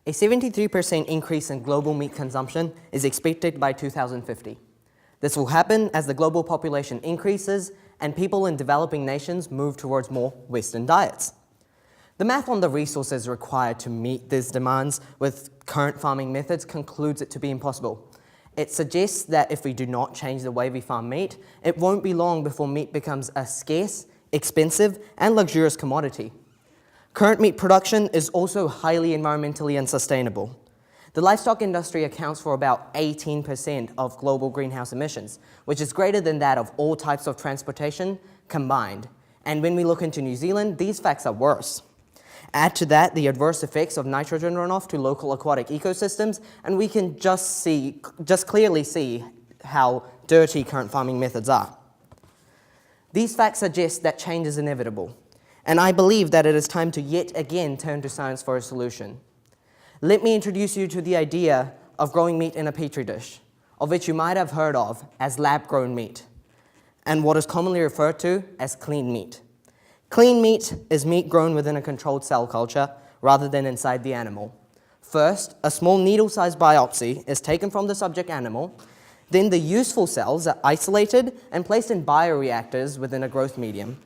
A 73% increase in global meat consumption is expected by 2050. This will happen as the global population increases and people in developing nations move towards more Western diets. The math on the resources required to meet these demands with current farming methods concludes it to be impossible. It suggests that if we do not change the way we farm meat, it won't be long before meat becomes a scarce, expensive, and luxurious commodity. Current meat production is also highly environmentally unsustainable. The livestock industry accounts for about 18% of global greenhouse emissions, which is greater than that of all types of transportation combined. And when we look into New Zealand, these facts are worse. Add to that the adverse effects of nitrogen runoff to local aquatic ecosystems, and we can just clearly see how dirty current farming methods are. These facts suggest that change is inevitable, and I believe that it is time to yet again turn to science for a solution. Let me introduce you to the idea of growing meat in a petri dish, of which you might have heard of as lab-grown meat, and what is commonly referred to as clean meat. Clean meat is meat grown within a controlled cell culture rather than inside the animal. First, a small needle-sized biopsy is taken from the subject animal. Then the useful cells are isolated and placed in bioreactors within a growth medium.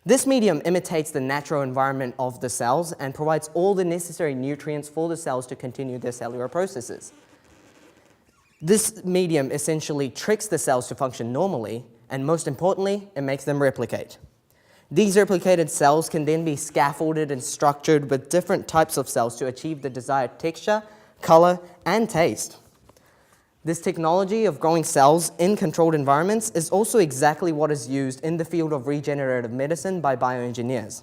This medium imitates the natural environment of the cells and provides all the necessary nutrients for the cells to continue their cellular processes. This medium essentially tricks the cells to function normally, and most importantly, it makes them replicate. These replicated cells can then be scaffolded and structured with different types of cells to achieve the desired texture, color, and taste. This technology of growing cells in controlled environments is also exactly what is used in the field of regenerative medicine by bioengineers.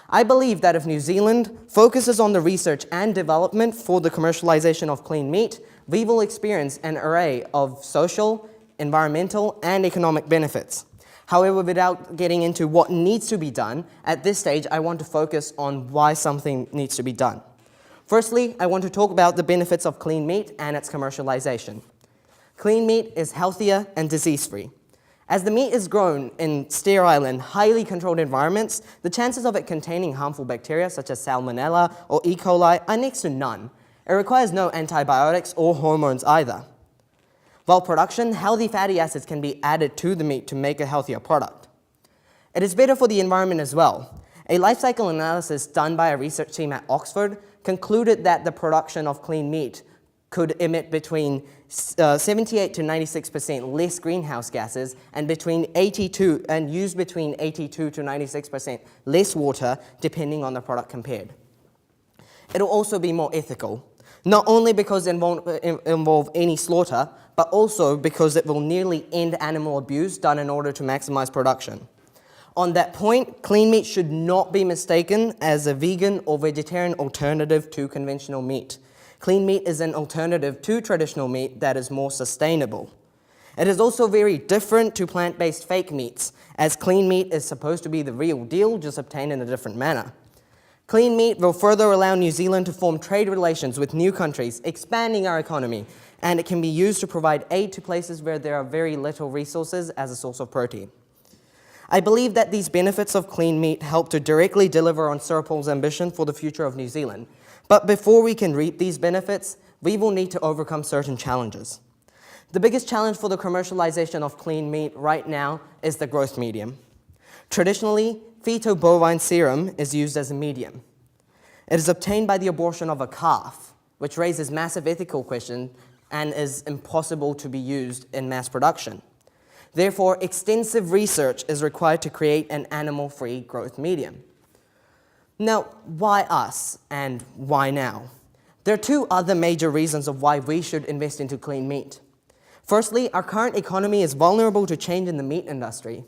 I believe that if New Zealand focuses on the research and development for the commercialization of clean meat, we will experience an array of social, environmental, and economic benefits. However, without getting into what needs to be done, at this stage I want to focus on why something needs to be done. Firstly, I want to talk about the benefits of clean meat and its commercialization. Clean meat is healthier and disease-free. As the meat is grown in sterile and highly controlled environments, the chances of it containing harmful bacteria such as Salmonella or E. coli are next to none. It requires no antibiotics or hormones either. While production, healthy fatty acids can be added to the meat to make a healthier product. It is better for the environment as well. A life cycle analysis done by a research team at Oxford concluded that the production of clean meat could emit between 78 to 96% less greenhouse gases and use between 82 to 96% less water depending on the product compared. It will also be more ethical, not only because it won't involve any slaughter, but also because it will nearly end animal abuse done in order to maximize production. On that point, clean meat should not be mistaken as a vegan or vegetarian alternative to conventional meat. Clean meat is an alternative to traditional meat that is more sustainable. It is also very different to plant-based fake meats, as clean meat is supposed to be the real deal, just obtained in a different manner. Clean meat will further allow New Zealand to form trade relations with new countries, expanding our economy, and it can be used to provide aid to places where there are very little resources as a source of protein. I believe that these benefits of clean meat help to directly deliver on Sir Paul's ambition for the future of New Zealand. But before we can reap these benefits, we will need to overcome certain challenges. The biggest challenge for the commercialization of clean meat right now is the growth medium. Traditionally, fetal bovine serum is used as a medium. It is obtained by the abortion of a calf, which raises massive ethical questions and is impossible to be used in mass production. Therefore, extensive research is required to create an animal-free growth medium. Now, why us and why now? There are two other major reasons of why we should invest into clean meat. Firstly, our current economy is vulnerable to change in the meat industry.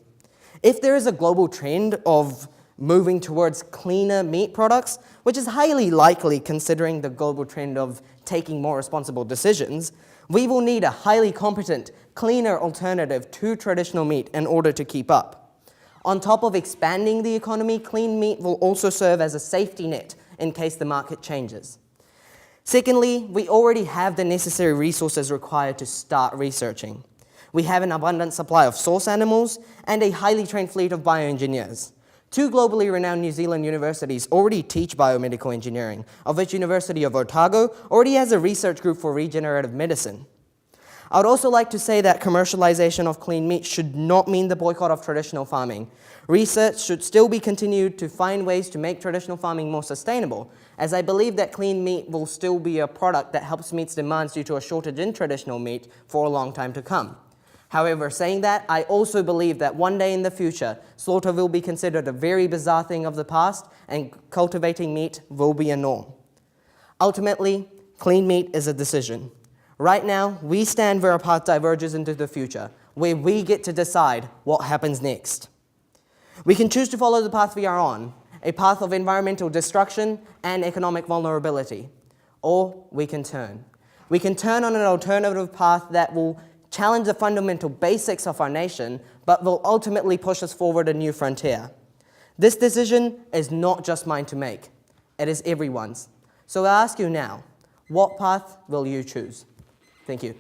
If there is a global trend of moving towards cleaner meat products, which is highly likely considering the global trend of taking more responsible decisions, we will need a highly competent, cleaner alternative to traditional meat in order to keep up. On top of expanding the economy, clean meat will also serve as a safety net in case the market changes. Secondly, we already have the necessary resources required to start researching. We have an abundant supply of source animals and a highly trained fleet of bioengineers. Two globally renowned New Zealand universities already teach biomedical engineering, of which University of Otago already has a research group for regenerative medicine. I would also like to say that commercialization of clean meat should not mean the boycott of traditional farming. Research should still be continued to find ways to make traditional farming more sustainable, as I believe that clean meat will still be a product that helps meet demands due to a shortage in traditional meat for a long time to come. However, saying that, I also believe that one day in the future, slaughter will be considered a very bizarre thing of the past, and cultivating meat will be a norm. Ultimately, clean meat is a decision. Right now, we stand where our path diverges into the future, where we get to decide what happens next. We can choose to follow the path we are on, a path of environmental destruction and economic vulnerability, or we can turn. We can turn on an alternative path that will challenge the fundamental basics of our nation, but will ultimately push us forward a new frontier. This decision is not just mine to make, it is everyone's. So I ask you now, what path will you choose? Thank you.